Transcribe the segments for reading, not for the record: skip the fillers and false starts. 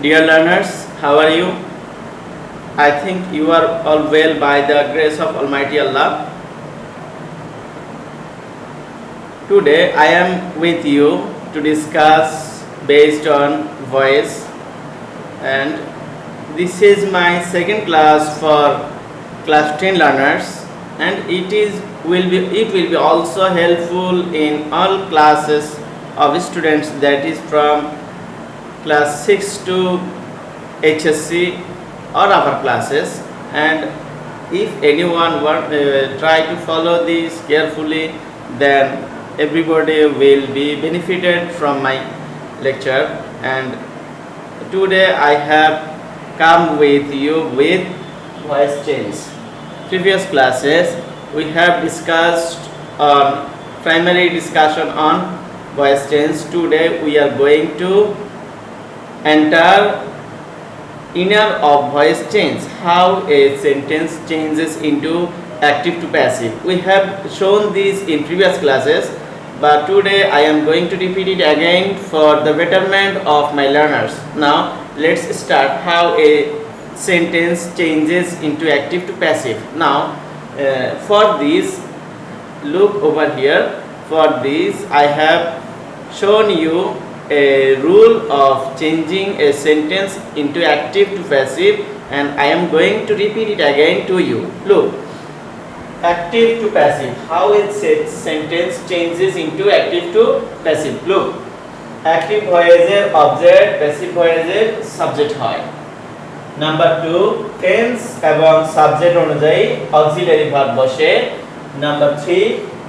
Dear learners, how are you? I think you are all well by the grace of Almighty Allah. Today I am with you to discuss based on voice, and this is my second class for class 10 learners, and it will be also helpful in all classes of students, that is from class 6 to HSC or upper classes. And if anyone try to follow this carefully, then everybody will be benefited from my lecture. And today I have come with you with voice change. Previous classes we have discussed on primary discussion on voice change. Today we are going to enter inner of voice change, how a sentence changes into active to passive. We have shown this in previous classes, but today I am going to repeat it again for the betterment of my learners. Now let's start how a sentence changes into active to passive. Now for this, look over here. For this I have shown you a rule of changing a sentence into active to passive, and I am going to repeat it again to you. Look, active to passive, how a sentence changes into active to passive. Look, active ভয়েসের object, passive ভয়েসের subject হয়। Number 2, tense এবং subject অনুযায়ী auxiliary verb বসে। Number 3,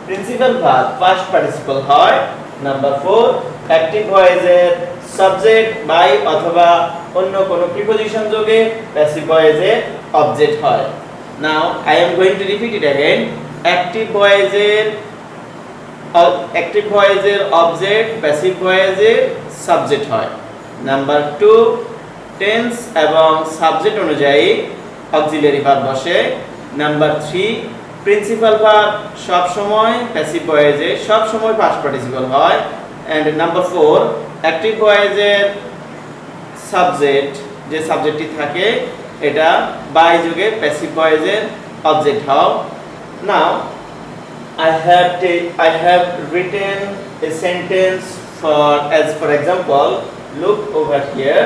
principal verb first participle হয়। Number 4, active ভয়েসের subject by অথবা অন্য কোনো প্রিপজিশন যোগে প্যাসিভ ভয়েসের অবজেক্ট হয়। Now I am going to repeat it again. Active ভয়েসের অবজেক্ট, প্যাসিভ ভয়েসের সাবজেক্ট হয়। নাম্বার 2, টেন্স এবং সাবজেক্ট অনুযায়ী অক্সিলারি ভার্ব বসে। নাম্বার 3, প্রিন্সিপাল ভার্ব সব সময় প্যাসিভ ভয়েসে সব সময় পাস্ট পার্টিসিপল হয়। এন্ড নাম্বার 4, অ্যাক্টিভ ভয়েসের সাবজেক্ট, যে সাবজেক্টটি থাকে এটা বাই যুগে প্যাসিভ ভয়েসের অবজেক্ট হয়। নাও I have written a sentence for example. Look over here.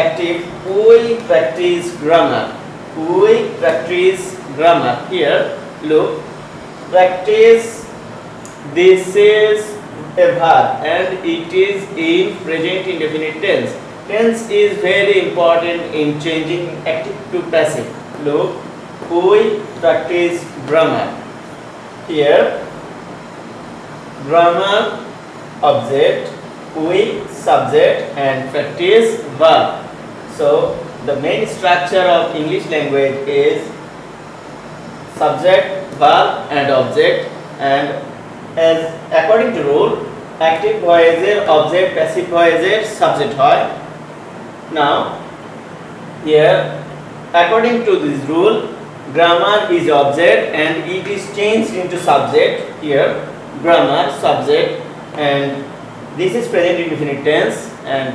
Active, we practice grammar. We practice grammar. Here, look, practice, this is a verb and it is in present indefinite tense. Tense is very important in changing active to passive. Look, we practice grammar. Here, grammar object, we subject, and practice verb. So the main structure of English language is subject, verb and object, and as according to rule, active voice object, passive voice subject হয়। Now here, according to this rule, grammar is object and it is changed into subject. Here, grammar subject, and this is present indefinite tense, and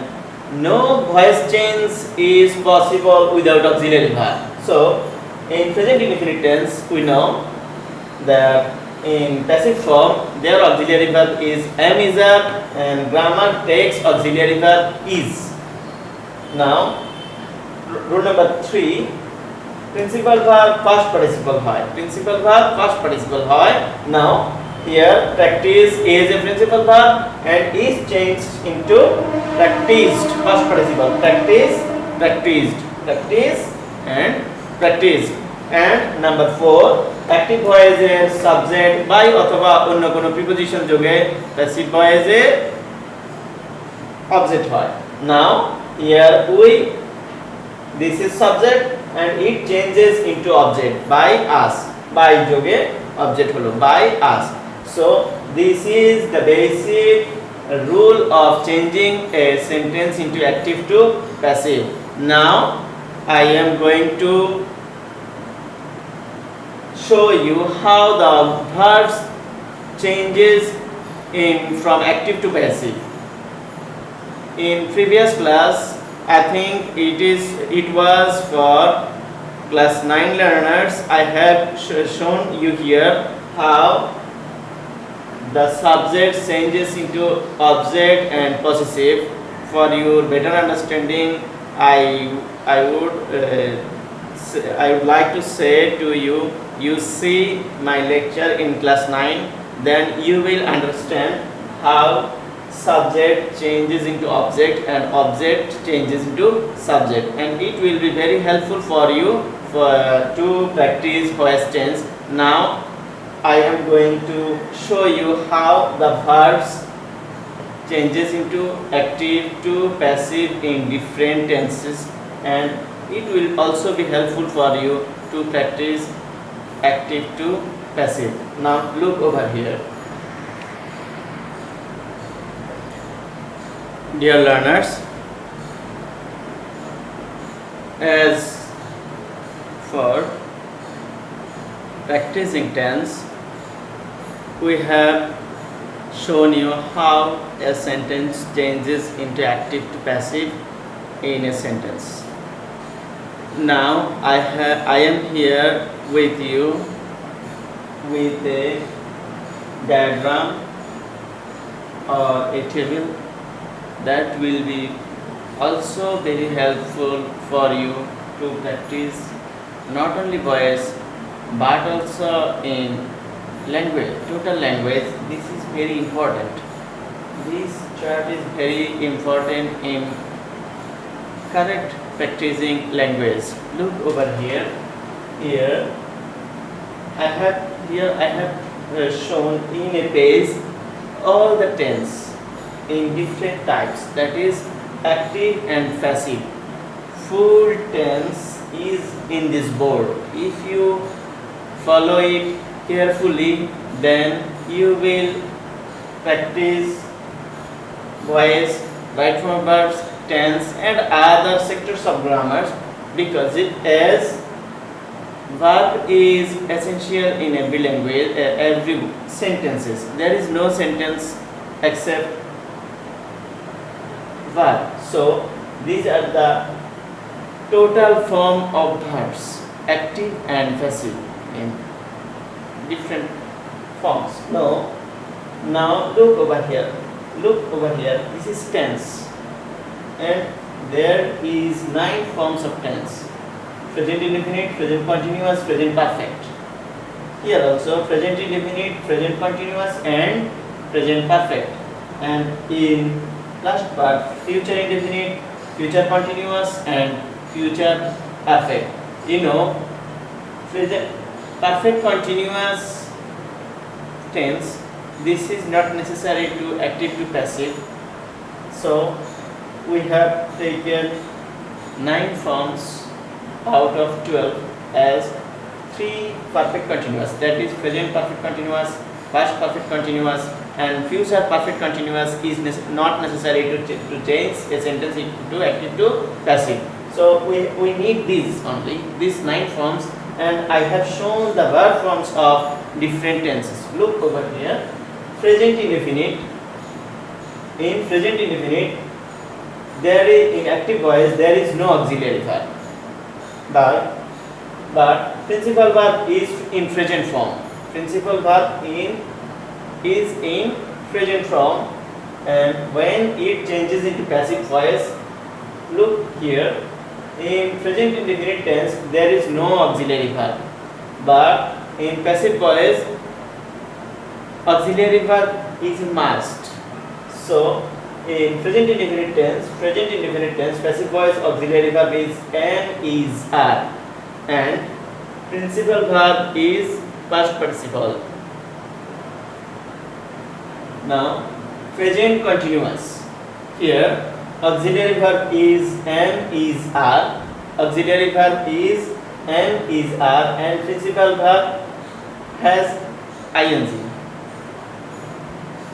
no voice change is possible without auxiliary verb. So in present indefinite tense we know that in passive form their auxiliary verb is am, is, are, and grammar takes auxiliary verb is. Now rule number 3, principal verb first participle হয়। Principal verb first participle হয়। নাও here practice is a principal verb and is changed into practiced first participle. Practice, practiced, practice and practiced. And number 4, active voice এর subject by অথবা অন্য কোনো preposition যোগে passive voice এর object হয়। Now here we, this is subject and it changes into object by us. By যোগে object হলো by us. So this is the basic rule of changing a sentence into active to passive. Now I am going to show you how the verbs changes from active to passive. In previous class I think it was for class 9 learners. I have shown you here how the subject changes into object and possessive. For your better understanding, I would like to say to you, you see my lecture in class 9, then you will understand how subject changes into object and object changes into subject, and it will be very helpful for you to practice voice tense. Now I am going to show you how the verbs changes into active to passive in different tenses, and it will also be helpful for you to practice active to passive. Now look over here. Dear learners, as for practicing tense, we have shown you how a sentence changes into active to passive in a sentence. Now I am here with you with a diagram or a table that will be also very helpful for you to practice not only voice but also in language, total language. This is very important. This chart is very important in correct practicing language. Look over here. Here I have shown in a page all the tense in different types, that is active and passive. Full tense is in this board. If you follow it carefully, then you will practice voice, right form verbs, tense and other sectors of grammar, because it as verb is essential in every language, every sentences. There is no sentence except verb. So these are the total form of verbs, active and passive in different forms. Now look over here. Look over here. This is tense, and there is 9 forms of tense: present indefinite, present continuous, present perfect. Here also present indefinite, present continuous and present perfect. And in last part, future indefinite, future continuous and future perfect. You know, present perfect continuous tense, this is not necessary to active to passive. So we have taken 9 forms out of 12 as 3 perfect continuous, that is present perfect continuous, past perfect continuous and future perfect continuous is not necessary to change a sentence into active to passive. So we need these only, these 9 forms, and I have shown the verb forms of different tenses. Look over here. Present indefinite. In present indefinite, there is, in active voice there is no auxiliary verb, but principal verb is in present form. Principal verb is in present form, and when it changes into passive voice, look here. In present indefinite tense there is no auxiliary verb, but in passive voice auxiliary verb is must. So in present indefinite tense passive voice auxiliary verb is am, is, are, and principal verb is past participle. Now present continuous, here auxiliary verb is am, is, are. Auxiliary verb is am, is, are, and principal verb has ing.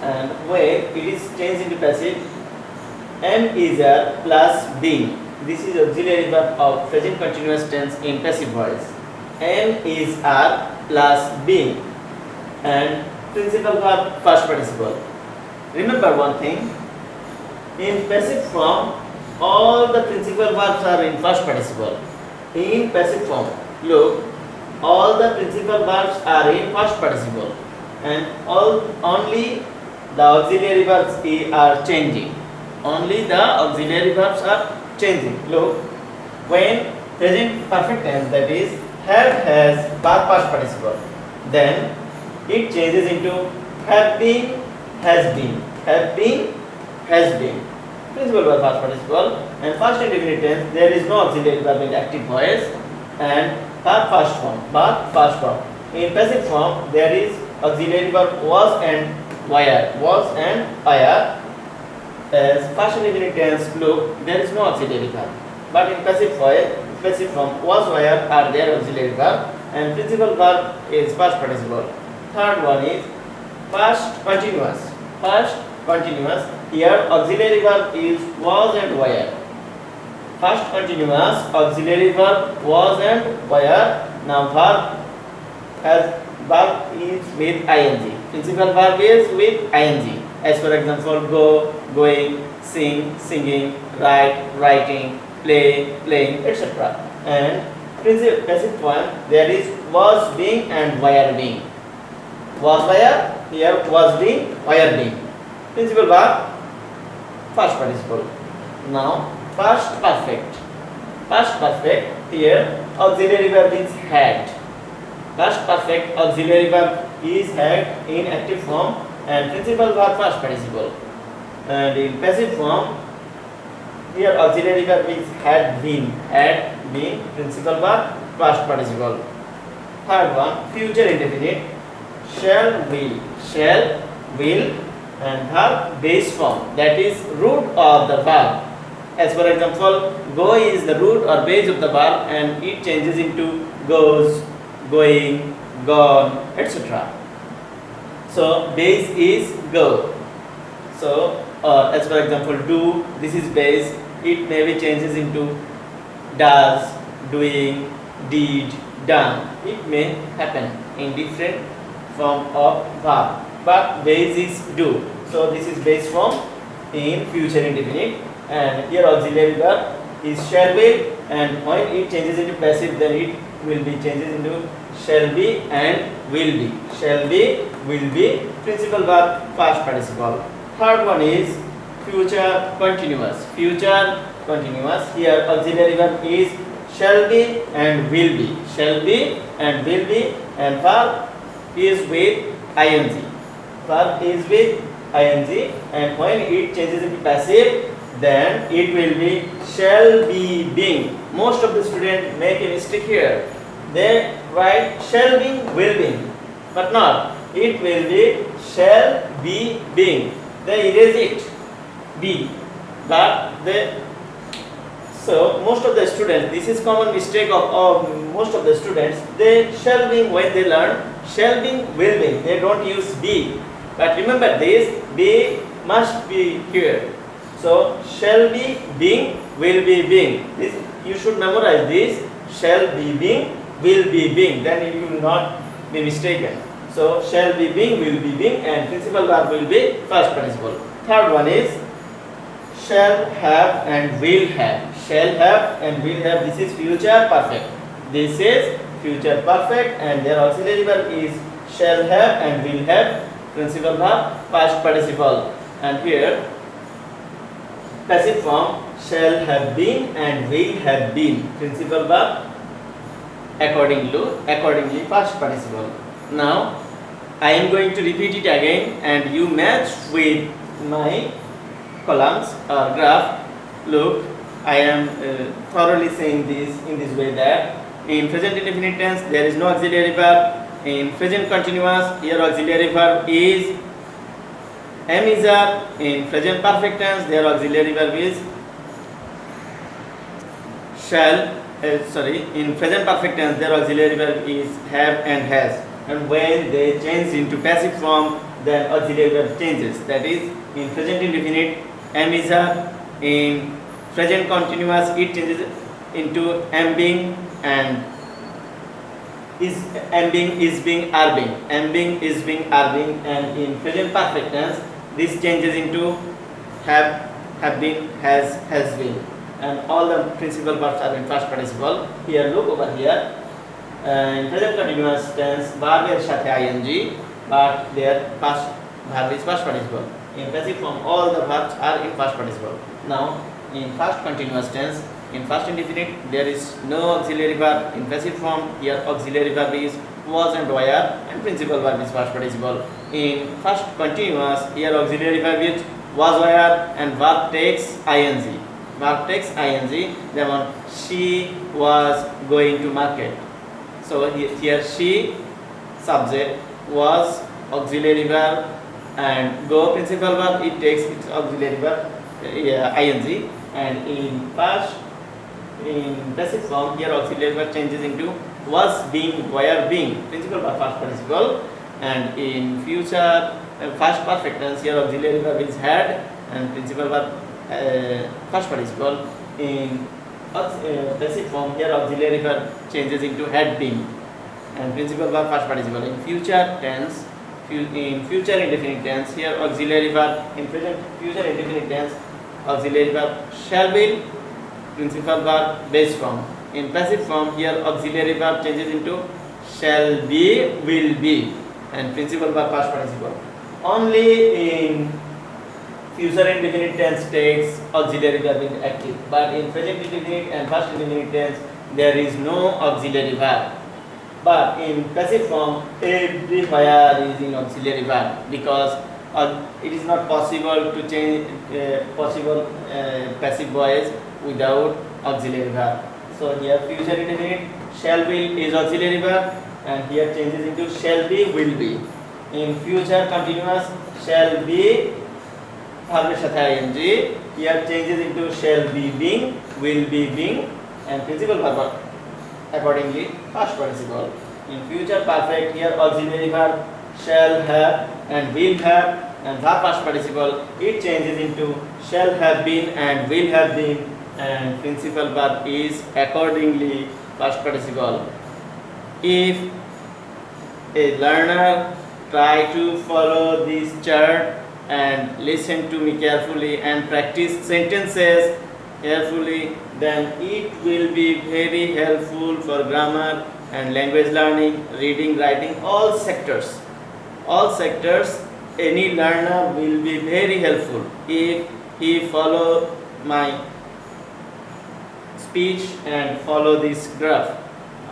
And when it is changed into passive, am, is, are plus being. This is auxiliary verb of present continuous tense in passive voice. Am, is, are plus being, and principal verb past participle. Remember one thing. In passive form, all the principal verbs are in first participle. In passive form, look, all the principal verbs are in first participle, and only the auxiliary verbs are changing. Only the auxiliary verbs are changing. Look, when present perfect tense, that is have, has, past participle, then it changes into have been, has been, have been, has been. Principal verb past participle, and first indefinite tense there is no auxiliary verb in active voice, and past form. In passive form there is auxiliary verb was and were. As past indefinite tense, look, there is no auxiliary verb, but in passive form was, were are their auxiliary verb, and principal verb is past participle. Third one is past continuous. Here auxiliary verb is was and were. Past continuous auxiliary verb was and were. Now verb is with ing. Principal verb is with ing. As for example, go, going, sing, singing, write, writing, play, playing, etc. And passive form there is was being and were being. Was, were, here was being, were being. Principal verb first participle. Now past perfect, here auxiliary verb is had. Past perfect auxiliary verb is had in active form, and principal verb past participle. And in passive form, here auxiliary verb is had been, principal verb past participle. Third one, future indefinite, shall, will, and verb base form, that is root of the verb. As for example, go is the root or base of the verb, and it changes into goes, going, gone, etc. So base is go. So as for example, do, this is base, it maybe changes into does, doing, did, done. It may happen in different form of verb, but base is do. So this is base form in future indefinite, and here auxiliary verb is shall be, and when it changes into passive, then it will be changes into shall be and will be. Shall be, will be, principal verb past participle. Third one is future continuous. Here auxiliary verb is shall be and will be. Shall be and will be, and verb is with ing. Verb is with ing, and when it changes into passive, then it will be shall be being. Most of the students make a mistake here. They write shall be, will be, but not. It will be shall be being. They erase it, be, but they. So most of the students, this is common mistake of most of the students. They shall be, when they learn shall be, will be, they don't use be. But remember this, be must be here. So shall be being, will be being. This you should memorize this. Shall be being, will be being. Then you will not be mistaken. So shall be being, will be being, and principal verb will be first participle. Third one is shall have and will have. Shall have and will have. This is future perfect. This is future perfect, and their auxiliary verb is shall have and will have. Principal verb past participle. And here passive form shall have been and will have been. Principal verb accordingly past participle. Now I am going to repeat it again, and you match with my columns or graph. Look, I am thoroughly saying this in this way that in present indefinite tense there is no auxiliary verb. In present continuous, here auxiliary verb is am is are. In present perfect tense, their auxiliary verb is shall. In present perfect tense, their auxiliary verb is have and has. And when they change into passive form, then auxiliary verb changes. That is, in present indefinite, am is are. In present continuous, it changes into am being, and is being, are being. Am being, is being, are being. And in present perfect tense, this changes into have been, has been. and all the principal verbs are in past participle. Here look over here. In present continuous tense verb এর সাথে ing, but their past verb is past participle. In passive form all the verbs are in past participle. Now in past continuous tense, in past indefinite there is no auxiliary verb. In passive form here auxiliary verb is was and were, and principal verb is past participle. In past continuous here auxiliary verb is was, were, and verb takes ing. Verb takes ing. Then she was going to market. So here she subject, was auxiliary verb, and go principal verb, it takes its auxiliary verb ing. And in passive form here auxiliary verb changes into was, being, were, being, principal verb past participle. And in future past perfect tense here auxiliary verb is had, and principal verb past participle. In passive form here auxiliary verb changes into had been, and principal verb past participle. In future tense, in future indefinite tense here auxiliary verb, in present future indefinite tense auxiliary verb shall be, principal verb base form. In passive form here auxiliary verb changes into shall be, will be, and principal verb past participle. Only in future indefinite tense takes auxiliary verb in active, but in present indefinite and past indefinite tense there is no auxiliary verb. But in passive form everywhere is in auxiliary verb, because it is not possible to change passive voice without auxiliary verb. So here future indefinite shall be is auxiliary verb, and here changes into shall be, will be. In future continuous shall be verb এর সাথে ing, here changes into shall be being, will be being, and principal verb accordingly past participle. In future perfect here auxiliary verb shall have and will have, and verb past participle it changes into shall have been and will have been, and principal verb is accordingly past participle. If a learner try to follow this chart and listen to me carefully and practice sentences carefully, then it will be very helpful for grammar and language learning, reading, writing, all sectors. All sectors, any learner will be very helpful if he follow my speech and follow this graph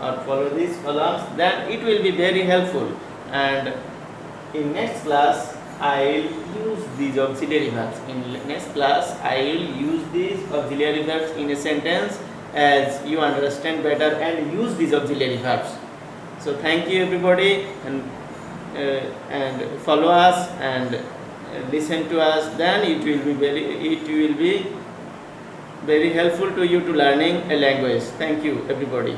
or follow these columns, then it will be very helpful. And in next class I will use these auxiliary verbs. In next class I will use these auxiliary verbs in a sentence as you understand better and use these auxiliary verbs. So thank you everybody, and follow us and listen to us, then it will be very helpful to you to learning a language. Thank you everybody.